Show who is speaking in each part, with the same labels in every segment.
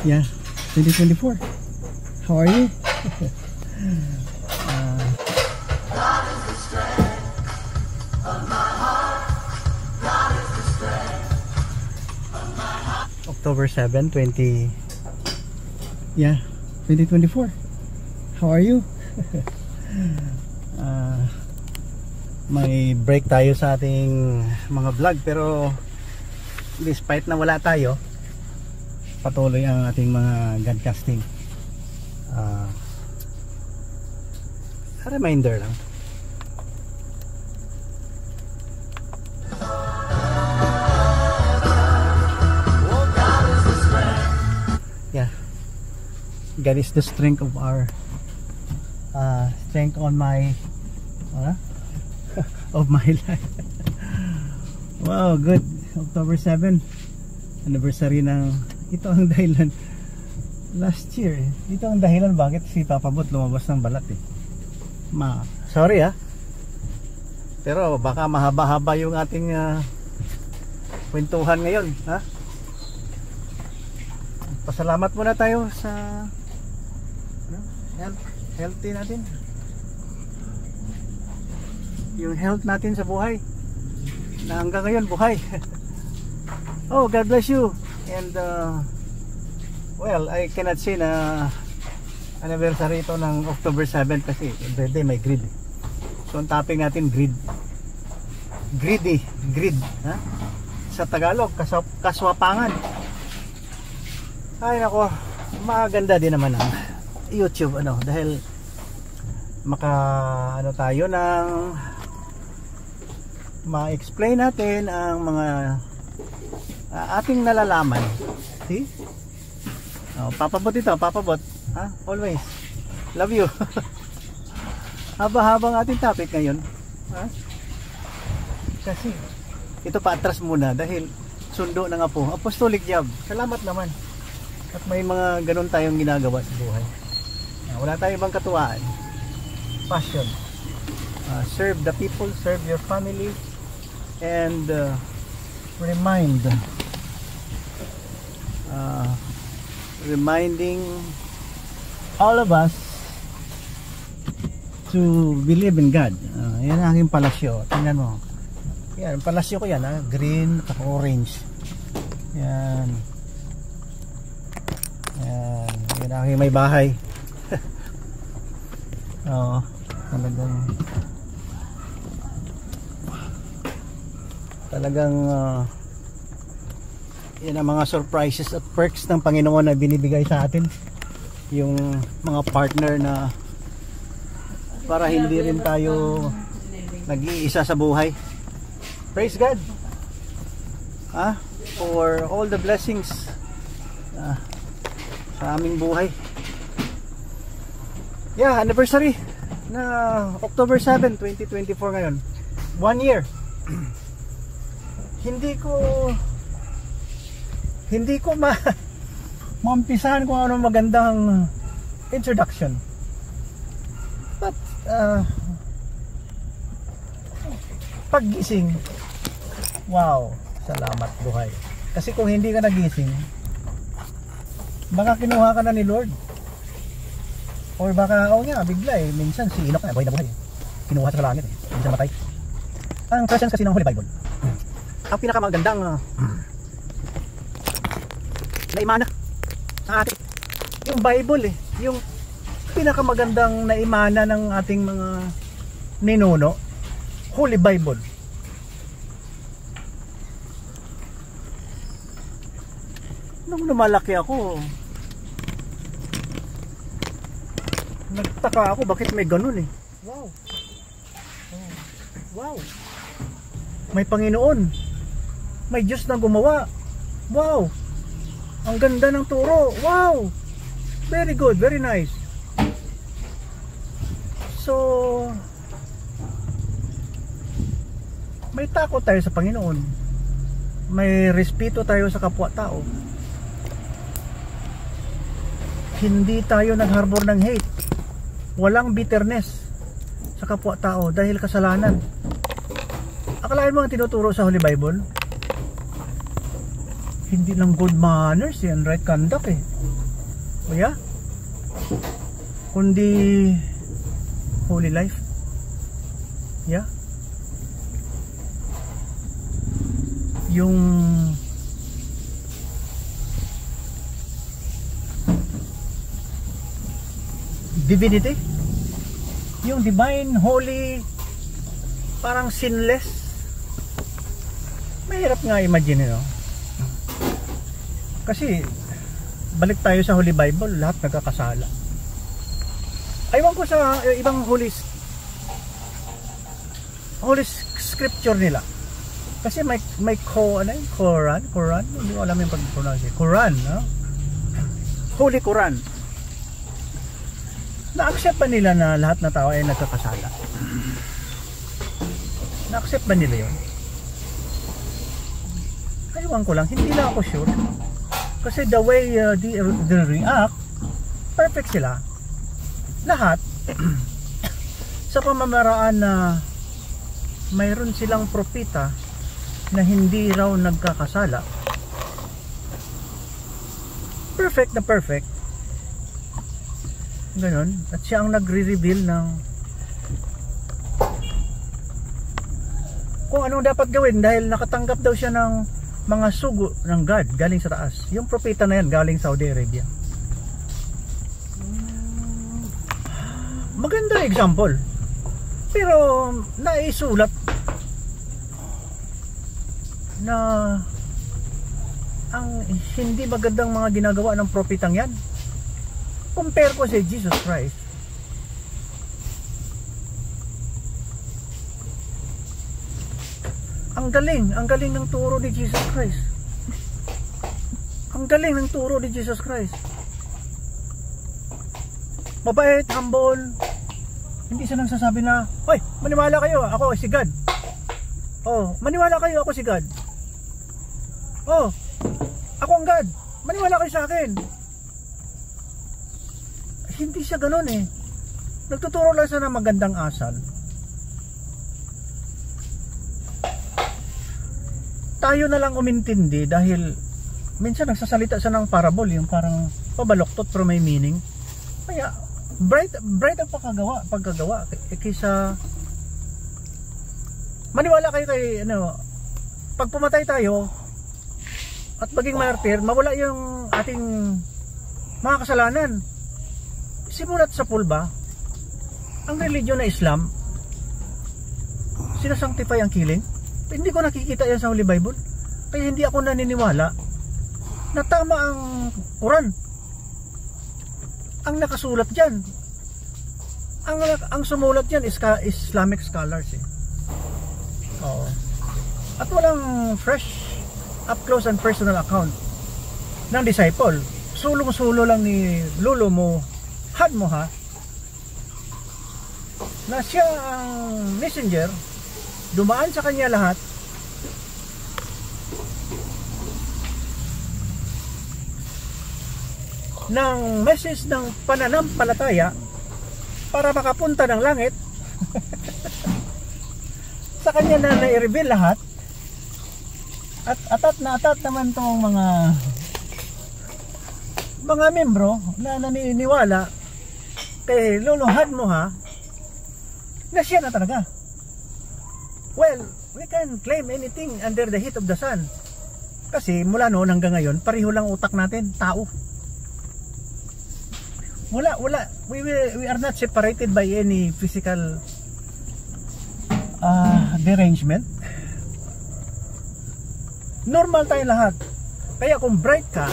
Speaker 1: Yeah, 2024. How are you? October 7, 20. Yeah, 2024. How are you? May break tayo sa ating mga vlog, pero despite na wala tayo, patuloy ang ating mga godcasting. A reminder lang. Yeah, God is the strength of our strength on my of my life. Wow, good. October 7, anniversary ng, ito ang dahilan last year. Ito ang dahilan bakit si Papa Bot lumabas ng balat eh. Sorry pero baka mahaba-haba yung ating kwentuhan ngayon, ha? Pasalamat muna tayo sa healthy natin, yung health natin sa buhay na hanggang ngayon buhay. Oh, God bless you. And well, I cannot say na anniversary ito ng October 7 kasi everyday may grid. So ang topic natin grid. Greedy, grid, ha? Sa Tagalog, kaswapangan. Ay nako, maganda din naman ang YouTube dahil tayo ng ma-explain natin ang mga ating nalalaman. See? Papabot ito, papabot. Ha? Always. Love you. Haba-habang ating topic ngayon. Ha? Kasi ito paatras muna dahil sundo na nga po. Apostolic job. Salamat naman. At may mga ganun tayong ginagawa sa buhay. Wala tayong ibang katuwaan. Passion. Serve the people, serve your family, and reminding all of us to believe in God. Yan ang aking palasyo. Tingnan mo. Yan, palasyo ko yan, green at orange. Yan. Yan. Yan ang aking may bahay. Talagang yan ang mga surprises at perks ng Panginoon na binibigay sa atin, yung mga partner na para hindi rin tayo nag-iisa sa buhay. Praise God for all the blessings sa aming buhay. Yeah, anniversary na October 7, 2024 ngayon. 1 year. Hindi ko maumpisahan kung ano magandang introduction. But paggising, wow, salamat buhay. Kasi kung hindi ka nagising, baka kinuha ka na ni Lord. Or baka, bigla minsan si Enoch na buhay na buhay. Kinuha sa langit minsan matay. Ang presence kasi ng Holy Bible, ang pinakamagandang naimana sa atin, yung Bible yung pinakamagandang naimana ng ating mga ninuno, Holy Bible. Nung lumalaki ako, nagtaka ako bakit may ganun Wow. Wow. May Panginoon. May Diyos na gumawa. Wow. Ang ganda ng turo. Wow. Very good, very nice. So, may takot tayo sa Panginoon. May respeto tayo sa kapwa-tao. Hindi tayo nagharbor ng hate. Walang bitterness sa kapwa-tao dahil kasalanan. Akalain mo ang tinuturo sa Holy Bible? hindi lang good manners and right conduct eh. O yeah? Kundi holy life. Yeah? Yung divinity, yung divine, holy, parang sinless. Mahirap nga imagine, no? Kasi balik tayo sa Holy Bible, lahat nagkakasala. Aywan ko sa ibang holy scripture nila. Kasi may Quran, hindi ko alam yung pag-pronounce. Quran, no? Holy Quran. Na-accept ba nila na lahat na tao ay nagkakasala? Na-accept ba nila yun? Aywan ko lang, hindi lang ako sure. Kasi the way they react, perfect sila. Lahat. Sa pamamaraan na mayroon silang propeta na hindi raw nagkakasala. Perfect na perfect. Ganon. At siya ang nagre-reveal ng kung anong dapat gawin dahil nakatanggap daw siya ng mga sugo ng God galing sa taas. Yung propeta na yan galing Saudi Arabia. Maganda example. Pero naisulat na ang hindi magandang mga ginagawa ng propetang yan. Compare ko si Jesus Christ. Ang galing ng turo ni Jesus Christ. Ang galing ng turo ni Jesus Christ. Mabait, humble. Hindi siya nagsasabi na, "Hoy, maniwala kayo, ako si God." Oh, maniwala kayo, ako si God. Oh, ako ang God. Maniwala kayo sa akin. Hindi siya ganoon eh. Nagtuturo lang siya ng magandang asal. Tayo na lang umintindi dahil minsan nagsasalita siya ng parable, yung parang pabaloktot pero may meaning. Kaya bright ang pagkagawa kaysa maniwala kayo kay pag pumatay tayo at maging martyr, mawala yung ating mga kasalanan. Simulat sa pulba, ang religion na Islam sinasanctify ang killing. Hindi ko nakikita yan sa Holy Bible. Kaya hindi ako naniniwala na tama ang Quran. Ang nakasulat dyan, ang sumulat dyan is Islamic scholars eh. Oo. At walang fresh, up close and personal account ng disciple. Sulong-sulo lang ni Lolo mo, had mo ha, na siya ang messenger, dumaan sa kanya lahat. Ng message ng pananampalataya para makapunta ng langit. Sa kanya na na-reveal lahat. At atat naman tong mga membro na naniniwala kay Lolo Hadmoha na siya na talaga. Well, we can claim anything under the heat of the sun. Kasi mula noon hanggang ngayon, pareho lang utak natin, tao. Wala. We are not separated by any physical derangement. Normal tayo lahat. Kaya kung bright ka,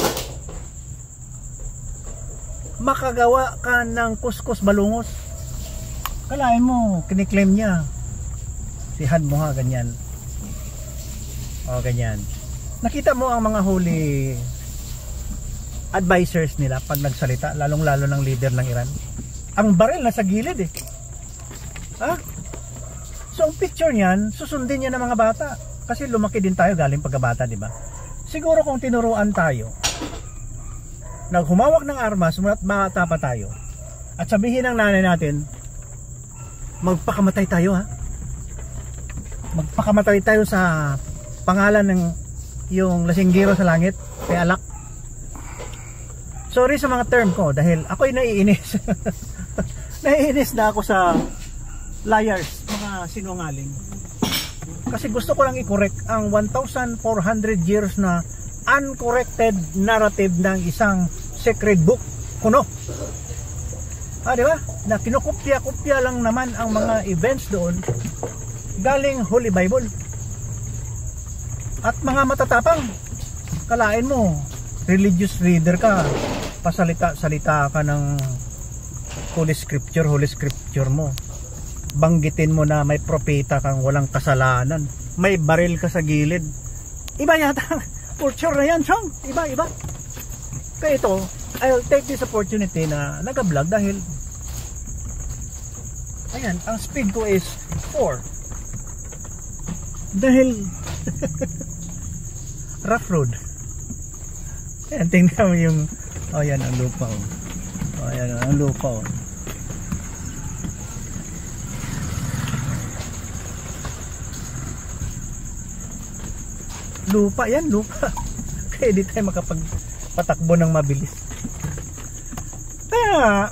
Speaker 1: makagawa ka ng kuskus balungos. Kalahin mo, kiniklaim niya si Hadmoha ganyan. O ganyan. Nakita mo ang mga holy advisors nila pag nagsalita, lalong-lalo ng leader ng Iran. Ang baril nasa gilid eh. Ha? So ang picture niyan, susundin niya ng mga bata. Kasi lumaki din tayo galing pagkabata, di ba? Siguro kung tinuruan tayo, naghumawak ng armas, mulat bata pa tayo, at sabihin ng nanay natin, magpakamatay tayo ha. Magpakamatay tayo sa pangalan ng yung lasinggero sa langit, kay alak. Sorry sa mga term ko dahil ako'y naiinis. Naiinis na ako sa liars, mga sinungaling. Kasi gusto ko lang i-correct ang 1,400 years na uncorrected narrative ng isang sacred book kuno. Di ba? Na kinukopya-kopya lang naman ang mga events doon galing Holy Bible. At mga matatapang, kalain mo, religious reader ka, pasalita-salita ka ng Holy Scripture mo. Banggitin mo na may propeta kang walang kasalanan, may baril ka sa gilid. Iba yata culture na yan, Chong. Iba. Kaya ito, I'll take this opportunity na nag-vlog dahil ayan, ang speed ko is 4 dahil rough road. Ayan, tingnan mo yung ayan ang lupa. Ayan ang lupa. Lupa yan, lupa. Kaya di tayo makapagpatakbo ng mabilis. Kaya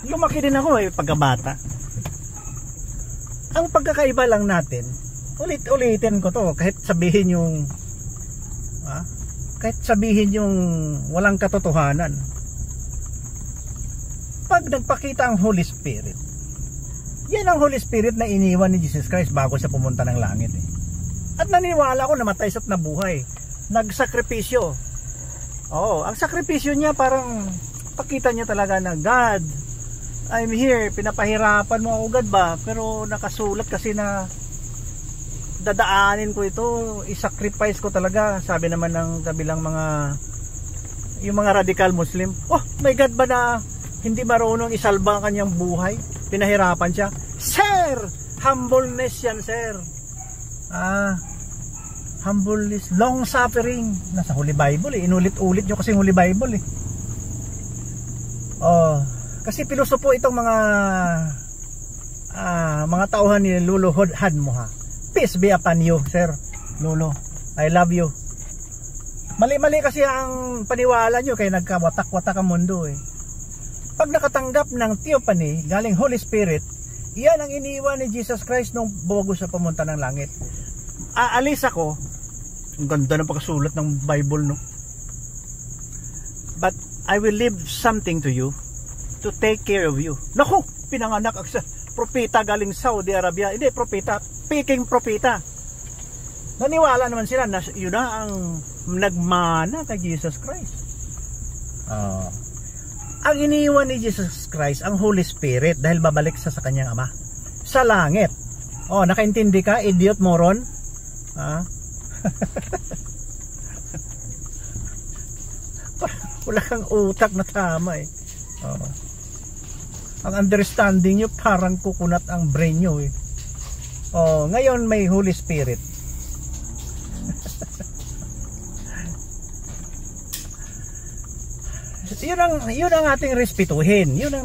Speaker 1: lumaki din ako pagkabata. Ang pagkakaiba lang natin, ulit-ulitin ko to kahit sabihin yung walang katotohanan. Pag nagpakita ang Holy Spirit, yan ang Holy Spirit na iniwan ni Jesus Christ bago siya pumunta ng langit At naniwala ako namatay at nabuhay. Nagsakripisyo. Ang sakripisyo niya parang pakita niya talaga na God, I'm here, pinapahirapan mo ako God ba, pero nakasulat kasi na dadaanin ko ito, isacrifice ko talaga. Sabi naman ng kabilang yung mga radical Muslim, my God ba na hindi marunong isalba ang kanyang buhay, pinahirapan siya. Sir, humbleness yan, sir. Humbleness, long suffering, nasa Holy Bible inulit-ulit nyo kasi Holy Bible kasi pilosopo itong mga tauhan ni Lolo Hadmoha. Peace be upon you, sir Lolo, I love you. Mali-mali kasi ang paniwala nyo, kaya nagkawatak-watak ang mundo Pag nakatanggap ng theophany galing Holy Spirit, yan ang iniwan ni Jesus Christ nung bago siya pumunta ng langit. Aalis ako, ang ganda ng pagkasulat ng Bible, no? But I will leave something to you to take care of you. Naku, pinanganak ako sa propeta galing Saudi Arabia. Hindi, propeta, peking propeta. Naniwala naman sila na yun na ang nagmana kay Jesus Christ. Ang iniwan ni Jesus Christ, ang Holy Spirit, dahil babalik sa kanyang Ama sa langit. Nakaintindi ka, idiot, moron? Wala kang utak na tama Ang understanding nyo parang kukunat ang brain nyo ngayon may Holy Spirit. yun ang ating respetuhin. Yun ang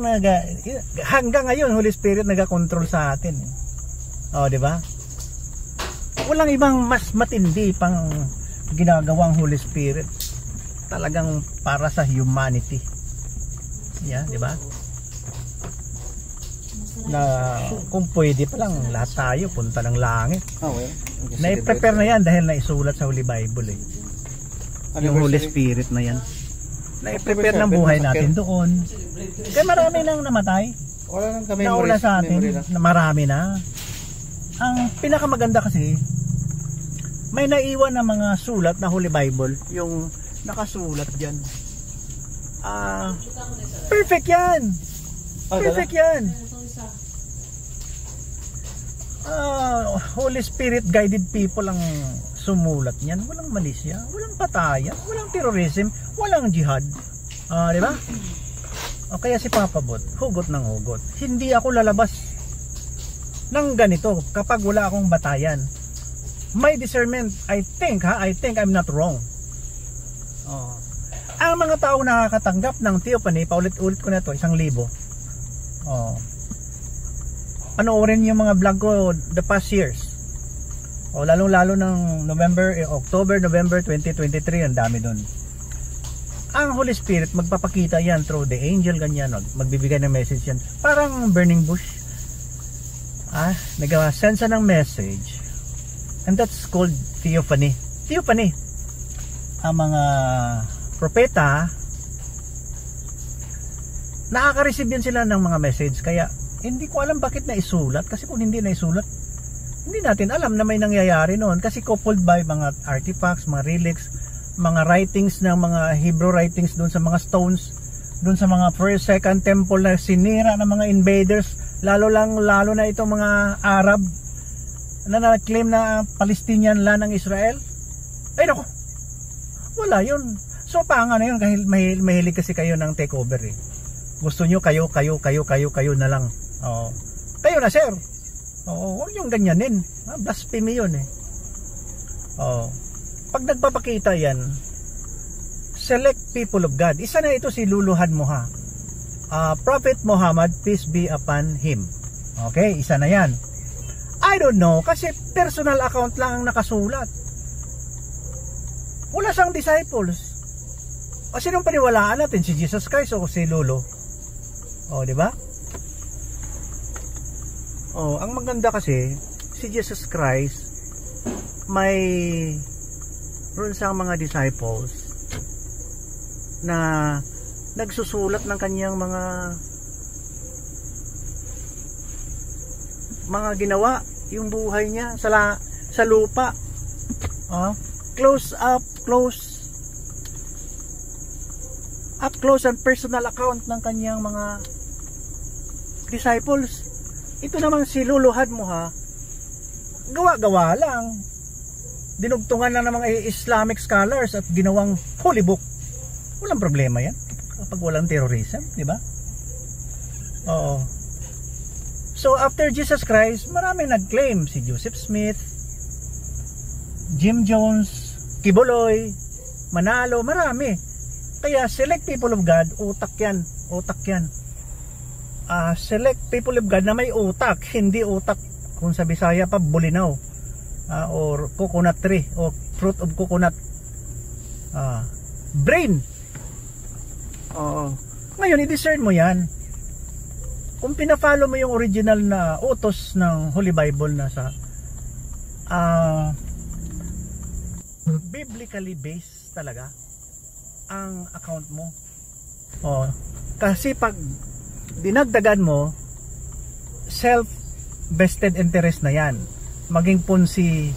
Speaker 1: hanggang ngayon Holy Spirit nagakontrol sa atin di ba? Walang ibang mas matindi pang ginagawang Holy Spirit. Talagang para sa humanity. Di ba? Na kung pwede pa lang lahat tayo punta ng langit. Na-prepare na yan dahil naisulat sa Holy Bible yung Holy Spirit na yan. Na-prepare ng buhay natin doon. Kaya marami nang namatay. Nauna sa atin. Marami na. Ang pinakamaganda kasi, may naiwan na mga sulat na Holy Bible, yung nakasulat dyan. Perfect yan. Perfect yan. Holy Spirit guided people ang sumulat niyan. Walang malisya, walang patayan, walang terrorism, walang jihad. Di ba? Kaya si Papa Bot, hugot ng hugot. Hindi ako lalabas ng ganito kapag wala akong batayan. My discernment, I think I'm not wrong. Ang mga tao nakakatanggap ng theophany, paulit-ulit ko na ito, 1,000. Panoorin yung mga vlog ko the past years. O lalong-lalo ng October, November 2023, ang dami doon. Ang Holy Spirit magpapakita yan through the angel, ganyan, magbibigay ng message yan. Parang burning bush. Nag-send siya ng message. And that's called theophany. Theophany. Ang mga propeta, nakaka-receive yan sila ng mga message. Kaya hindi ko alam bakit naisulat. Kasi kung hindi naisulat, hindi natin alam na may nangyayari noon. Kasi coupled by mga artifacts, mga relics, mga writings ng mga Hebrew writings doon sa mga stones, doon sa mga first, second temple na sinira ng mga invaders, lalo na itong mga Arab na na-claim na Palestinian land ng Israel. Ay nako, wala yun. So paanga na yun, kahit mahilig kasi kayo ng takeover eh. Gusto nyo kayo na lang. Kayo na sir. Huwag yung ganyanin. Blasphemy yun eh. Pag nagpapakita yan, select people of God. Isa na ito si Luluhad Moha. Prophet Muhammad, peace be upon him. Okay, isa na yan. I don't know, kasi personal account lang ang nakasulat. Wala siyang disciples. O sinong paniwalaan natin? Si Jesus Christ o si Lolo? Di ba? Ang maganda kasi, si Jesus Christ, may roon sa mga disciples na nagsusulat ng kanyang mga ginawa, yung buhay niya sa lupa. Close and personal account ng kanyang mga disciples. Ito naman si Luluhad Moha, gawa-gawa lang, dinugtungan lang ng mga Islamic scholars at ginawang holy book. Walang problema yan kapag walang terrorism, di ba? So after Jesus Christ, marami nag-claim, si Joseph Smith, Jim Jones, Kibuloy, Manalo, marami. Kaya select people of God, utak yan. Select people of God na may utak, hindi utak kung sa Bisaya pa bulinaw, or coconut tree, or fruit of coconut. Brain. Ngayon i-discern mo yan. Kung pina-follow mo yung original na utos ng Holy Bible na sa biblically based talaga ang account mo. Kasi pag dinagdagan mo, self-vested interest na yan. Maging Ponzi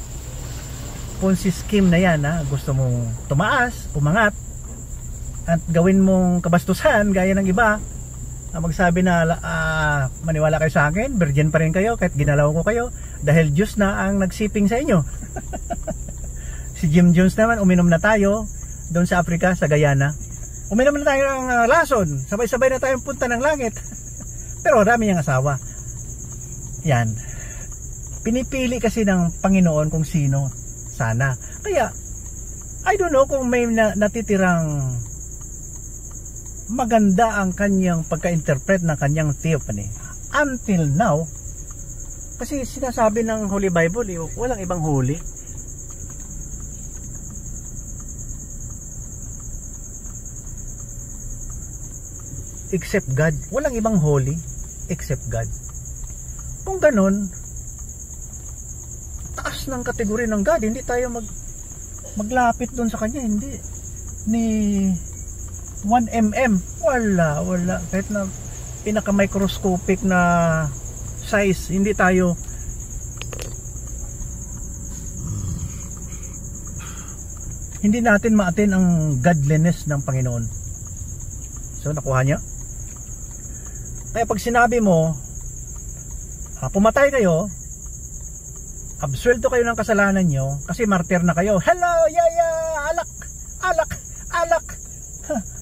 Speaker 1: scheme na yan. Gusto mong tumaas, umangat, at gawin mong kabastusan gaya ng iba. Magsabi na maniwala kayo sa akin, virgin pa rin kayo kahit ginalaw ko kayo dahil Diyos na ang nagsiping sa inyo. Si Jim Jones naman, uminom na tayo doon sa Africa, sa Guyana. Uminom na tayo ng lason, sabay-sabay na tayong punta ng langit. Pero rami niyang asawa. Yan. Pinipili kasi ng Panginoon kung sino sana. Kaya I don't know kung may natitirang maganda ang kanyang pagka-interpret ng kanyang theophany until now. Kasi sinasabi ng Holy Bible, walang ibang holy except God. Walang ibang holy except God. Kung ganun, taas ng kategory ng God, hindi tayo maglapit doon sa kanya, hindi ni 1mm, wala, kahit na pinaka microscopic na size, hindi tayo hindi natin ma-attain ang godliness ng Panginoon. So nakuha niya. Kaya pag sinabi mo pumatay kayo, absuelto kayo ng kasalanan nyo kasi martir na kayo, hello yaya,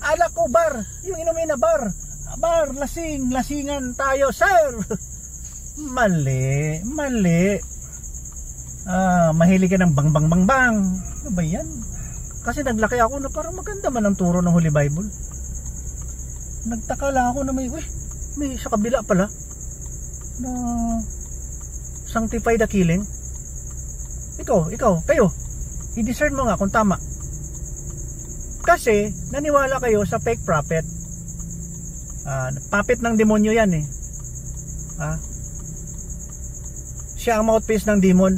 Speaker 1: alak ko, bar, yung inumin na bar, lasingan tayo sir. Mali. Mahilig ka ng bang. Ano ba yan? Kasi naglaki ako na parang maganda man ang turo ng Holy Bible. Nagtaka lang ako na may sa kabila pala na sanctify the killing. kayo, i-discern mo nga kung tama. Kasi naniwala kayo sa fake prophet. Puppet ng demonyo yan eh. Siya ang mouthpiece ng demon.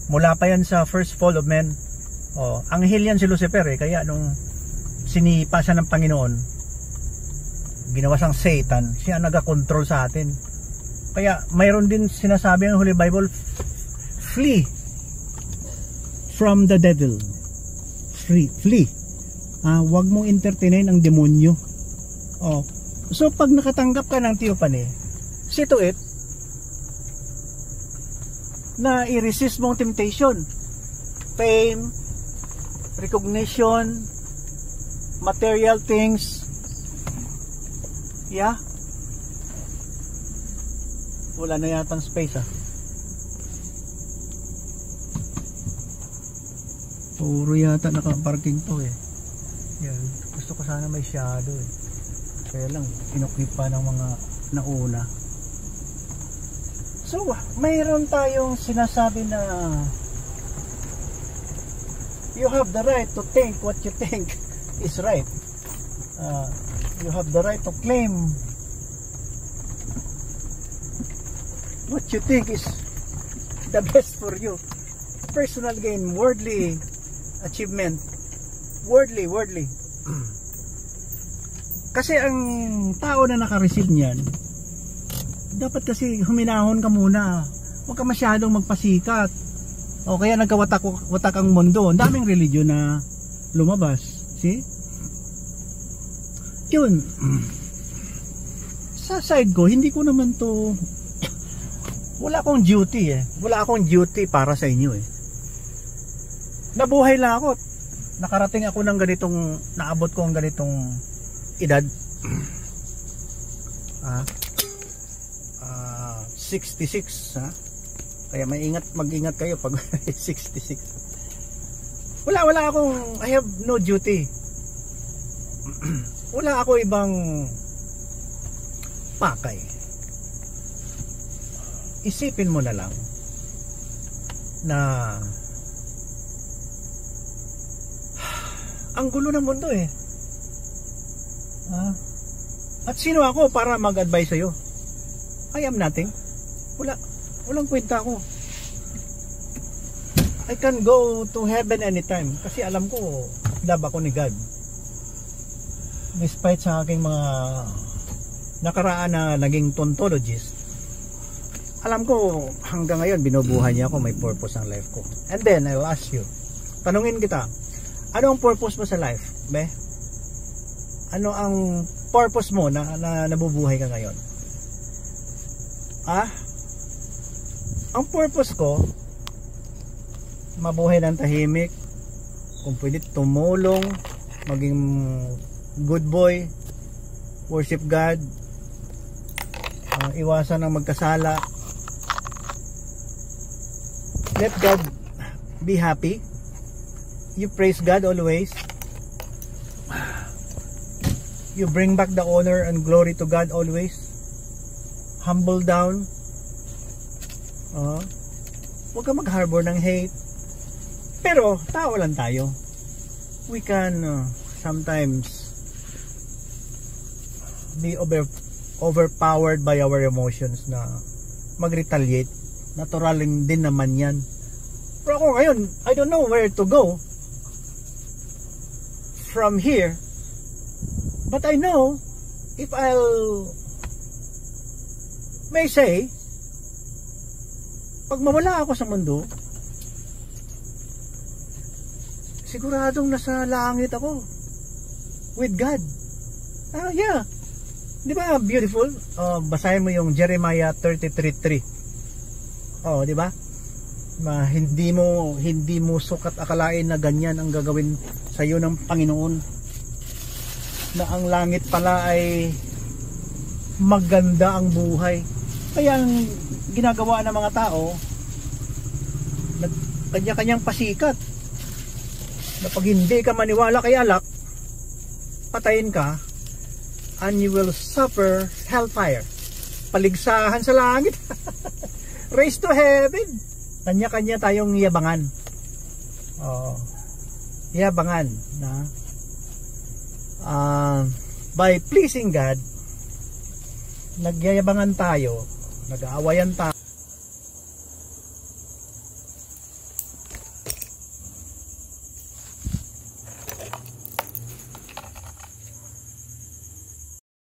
Speaker 1: Mula pa yan sa first fall of men. Anghel yan si Lucifer eh. Kaya nung sinipa siya ng Panginoon, ginawa siyang Satan. Siya ang nag-control sa atin. Kaya mayroon din sinasabi ng Holy Bible, flee from the devil. Flee. Huwag mong entertainin ang demonyo. So pag nakatanggap ka ng theophany, see to it na i-resist mong temptation, fame, recognition, material things. Yeah. Wala na yatang space Puro yata naka-parking to eh. Yan. Gusto ko sana may shadow eh. Kaya lang, inukip pa ng mga nauna. So, mayroon tayong sinasabi na you have the right to think what you think is right. You have the right to claim what you think is the best for you. Personal gain, worldly achievement, worldly. Kasi ang tao na naka-receive niyan, dapat kasi huminahon ka muna. Huwag ka masyadong magpasikat. O kaya nagkawatak ang mundo. Ang daming religion na lumabas. See? Yun. Sa side ko, hindi ko naman to, wala akong duty eh. Wala akong duty para sa inyo eh. Nabuhay lang ako. Nakarating ako ng ganitong, naabot ko ang ganitong edad. 66 Kaya mag-ingat kayo pag 66. Wala akong, I have no duty. Wala ako ibang pakay. Isipin mo na lang na ang gulo ng mundo eh. At sino ako para mag-advise sa'yo? I am nothing. Walang kwenta ako. I can go to heaven anytime kasi alam ko love ako ni God. Despite sa aking mga nakaraan na naging tontologist, alam ko hanggang ngayon binubuhay niya ako, may purpose ang life ko. And then I will ask you, tanungin kita, ano ang purpose mo sa life? Be? Ano ang purpose mo na nabubuhay ka ngayon? Ang purpose ko, mabuhay ng tahimik, kung pwede tumulong, maging good boy, worship God, iwasan ng magkasala, let God be happy, you praise God always, you bring back the honor and glory to God always, humble down, huwag ka mag-harbor ng hate. Pero tao lang tayo, we can sometimes be overpowered by our emotions na mag-retaliate. Natural din naman yan. Pero ako ngayon, I don't know where to go from here, but I know if I'll may say, pag mawala ako sa mundo, siguradong nasa langit ako with God. Yeah. Di ba beautiful? Basahin mo yung Jeremiah 33:3. Di ba? Hindi mo sukat akalain na ganyan ang gagawin sa iyo ng Panginoon. Na ang langit pala ay maganda ang buhay. Kaya ang ginagawa ng mga tao, kanya-kanyang pasikat. Na pag hindi ka maniwala kay alak, patayin ka, and you will suffer hellfire. Paligsahan sa langit. Race to heaven. kanya-kanya tayong yabangan. Yabangan na by pleasing God, nagyayabangan tayo, nag-aawayan tayo.